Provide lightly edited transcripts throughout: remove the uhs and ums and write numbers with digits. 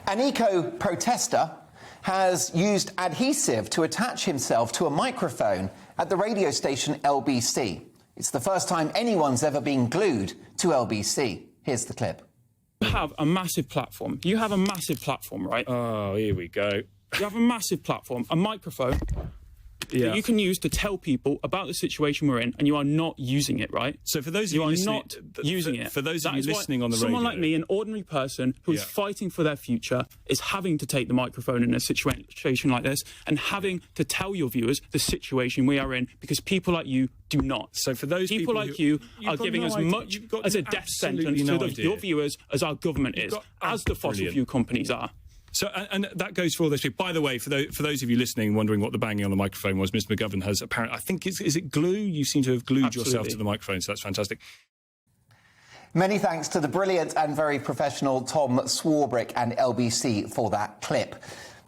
An eco-protester has used adhesive to attach himself to a microphone at the radio station LBC. It's the first time anyone's ever been glued to LBC. Here's the clip. You have a massive platform. You have a massive platform, right? Oh, here we go. You have a massive platform, a microphone that you can use to tell people about the situation we're in, and you are not using it, right? So for those of you listening, not using it. For those of you listening on the radio, someone like me, an ordinary person who is fighting for their future, is having to take the microphone in a situation like this and having to tell your viewers the situation we are in, because people like you do not. So for those people like you are giving as much as a death sentence to your viewers as our government is, as the fossil fuel companies are. So, and that goes for all those people. By the way, for those of you listening, wondering what the banging on the microphone was, Mr. McGovern has apparently, I think, is it glue? You seem to have glued yourself to the microphone, so that's fantastic. Many thanks to the brilliant and very professional Tom Swarbrick and LBC for that clip.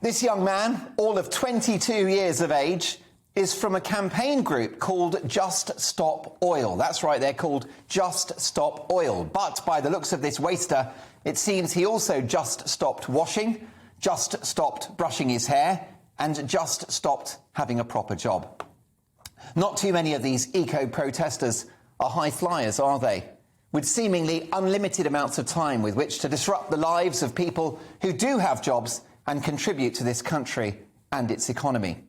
This young man, all of 22 years of age, is from a campaign group called Just Stop Oil. That's right, they're called Just Stop Oil. But by the looks of this waster, it seems he also just stopped washing, just stopped brushing his hair, and just stopped having a proper job. Not too many of these eco-protesters are high flyers, are they? With seemingly unlimited amounts of time with which to disrupt the lives of people who do have jobs and contribute to this country and its economy.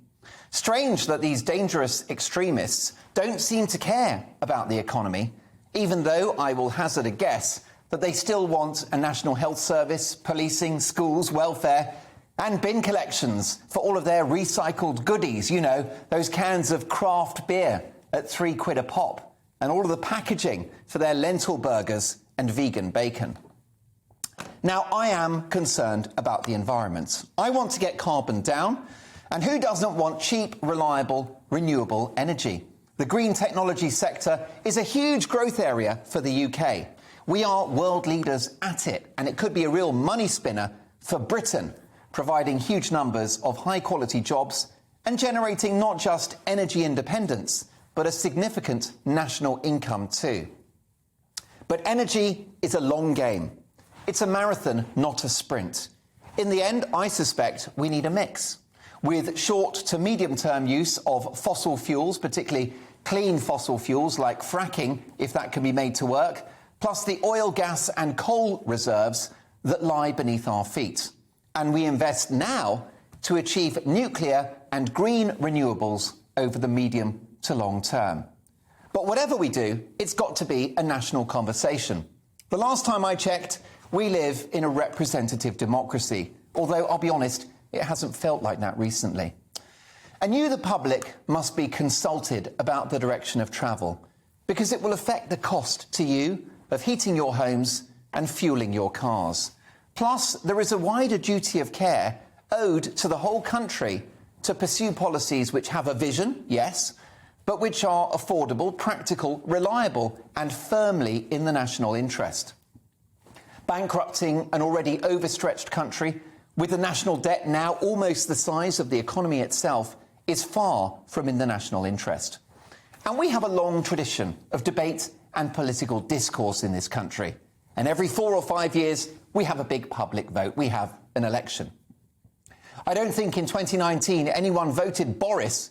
Strange that these dangerous extremists don't seem to care about the economy, even though I will hazard a guess that they still want a national health service, policing, schools, welfare, and bin collections for all of their recycled goodies, you know, those cans of craft beer at £3 a pop, and all of the packaging for their lentil burgers and vegan bacon. Now, I am concerned about the environment. I want to get carbon down, and who doesn't want cheap, reliable, renewable energy? The green technology sector is a huge growth area for the UK. We are world leaders at it, and it could be a real money spinner for Britain, providing huge numbers of high-quality jobs and generating not just energy independence, but a significant national income too. But energy is a long game. It's a marathon, not a sprint. In the end, I suspect we need a mix, with short to medium-term use of fossil fuels, particularly clean fossil fuels like fracking, if that can be made to work, plus the oil, gas and coal reserves that lie beneath our feet. And we invest now to achieve nuclear and green renewables over the medium to long term. But whatever we do, it's got to be a national conversation. The last time I checked, we live in a representative democracy, although I'll be honest, it hasn't felt like that recently. And you, the public, must be consulted about the direction of travel, because it will affect the cost to you of heating your homes and fueling your cars. Plus, there is a wider duty of care owed to the whole country to pursue policies which have a vision, yes, but which are affordable, practical, reliable and firmly in the national interest. Bankrupting an already overstretched country with the national debt now almost the size of the economy itself is far from in the national interest. And we have a long tradition of debate and political discourse in this country. And every 4 or 5 years, we have a big public vote. We have an election. I don't think in 2019 anyone voted Boris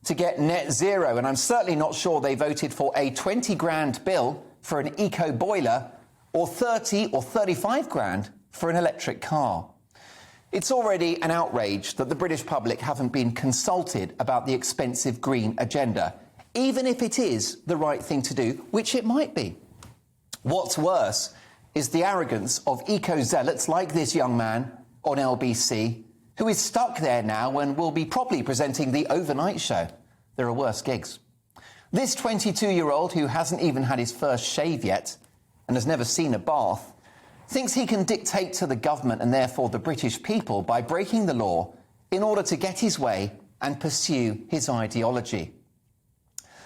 to get net zero, and I'm certainly not sure they voted for a 20 grand bill for an eco boiler or 30 or 35 grand for an electric car. It's already an outrage that the British public haven't been consulted about the expensive green agenda, even if it is the right thing to do, which it might be. What's worse is the arrogance of eco-zealots like this young man on LBC, who is stuck there now and will be probably presenting the overnight show. There are worse gigs. This 22-year-old, who hasn't even had his first shave yet and has never seen a bath, thinks he can dictate to the government and therefore the British people by breaking the law in order to get his way and pursue his ideology.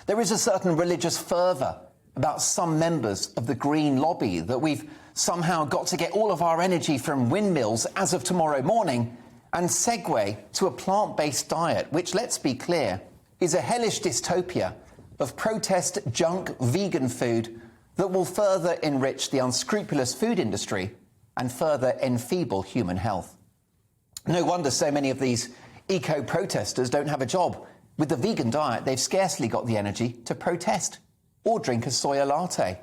There is a certain religious fervour about some members of the green lobby that we've somehow got to get all of our energy from windmills as of tomorrow morning and segue to a plant-based diet, which, let's be clear, is a hellish dystopia of protest junk vegan food that will further enrich the unscrupulous food industry and further enfeeble human health. No wonder so many of these eco-protesters don't have a job. With the vegan diet, they've scarcely got the energy to protest or drink a soya latte.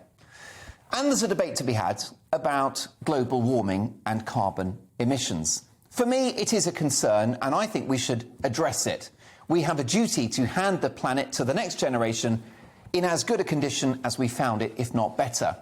And there's a debate to be had about global warming and carbon emissions. For me, it is a concern, and I think we should address it. We have a duty to hand the planet to the next generation in as good a condition as we found it, if not better.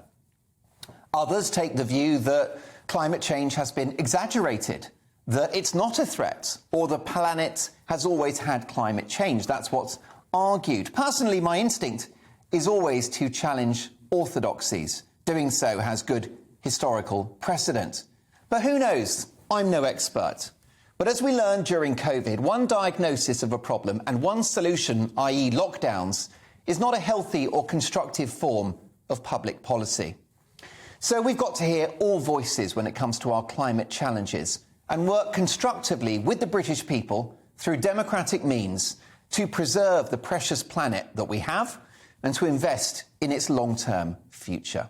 Others take the view that climate change has been exaggerated, that it's not a threat, or the planet has always had climate change. That's what's argued. Personally, my instinct is always to challenge orthodoxies. Doing so has good historical precedent. But who knows? I'm no expert. But as we learned during COVID, one diagnosis of a problem and one solution, i.e. lockdowns, is not a healthy or constructive form of public policy. So we've got to hear all voices when it comes to our climate challenges and work constructively with the British people through democratic means to preserve the precious planet that we have and to invest in its long-term future.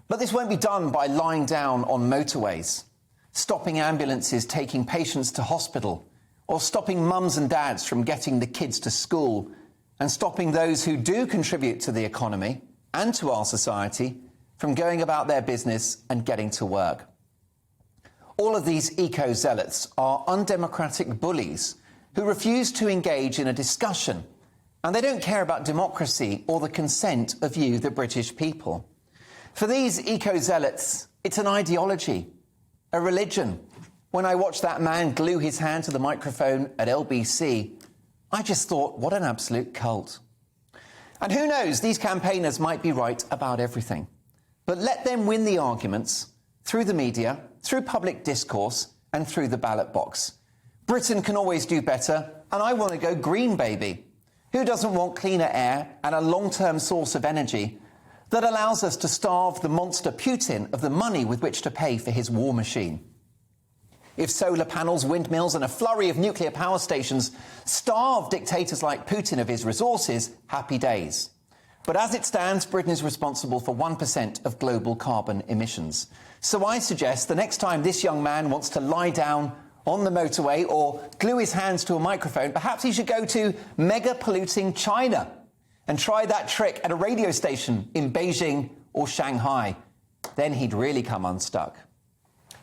But this won't be done by lying down on motorways, stopping ambulances taking patients to hospital, or stopping mums and dads from getting the kids to school, and stopping those who do contribute to the economy and to our society from going about their business and getting to work. All of these eco-zealots are undemocratic bullies who refuse to engage in a discussion, and they don't care about democracy or the consent of you, the British people. For these eco-zealots, it's an ideology, a religion. When I watched that man glue his hand to the microphone at LBC, I just thought, what an absolute cult. And who knows, these campaigners might be right about everything. But let them win the arguments through the media, through public discourse, and through the ballot box. Britain can always do better, and I want to go green, baby. Who doesn't want cleaner air and a long-term source of energy that allows us to starve the monster Putin of the money with which to pay for his war machine? If solar panels, windmills and a flurry of nuclear power stations starve dictators like Putin of his resources, happy days. But as it stands, Britain is responsible for 1% of global carbon emissions. So I suggest the next time this young man wants to lie down on the motorway or glue his hands to a microphone, perhaps he should go to mega-polluting China and try that trick at a radio station in Beijing or Shanghai. Then he'd really come unstuck.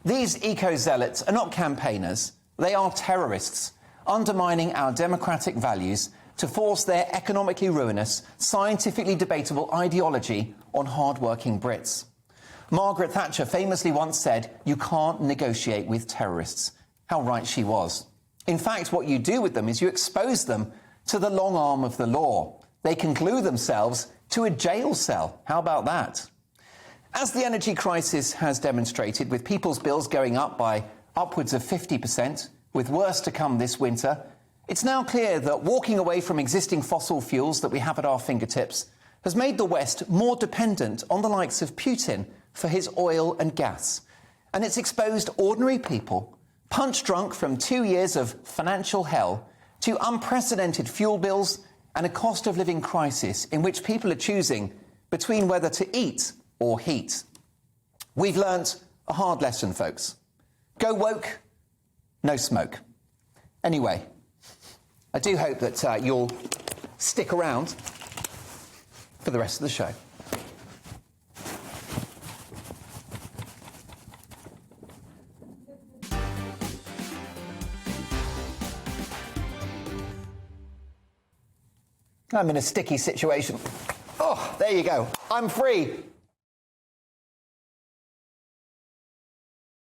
These eco-zealots are not campaigners. They are terrorists, undermining our democratic values to force their economically ruinous, scientifically debatable ideology on hard-working Brits. Margaret Thatcher famously once said, "You can't negotiate with terrorists." How right she was. In fact, what you do with them is you expose them to the long arm of the law. They can glue themselves to a jail cell. How about that? As the energy crisis has demonstrated, with people's bills going up by upwards of 50%, with worse to come this winter, it's now clear that walking away from existing fossil fuels that we have at our fingertips has made the West more dependent on the likes of Putin for his oil and gas. And it's exposed ordinary people, punch-drunk from 2 years of financial hell, to unprecedented fuel bills and a cost of living crisis in which people are choosing between whether to eat or heat. We've learnt a hard lesson, folks. Go woke, no smoke. Anyway, I do hope that you'll stick around for the rest of the show. I'm in a sticky situation. Oh, there you go. I'm free.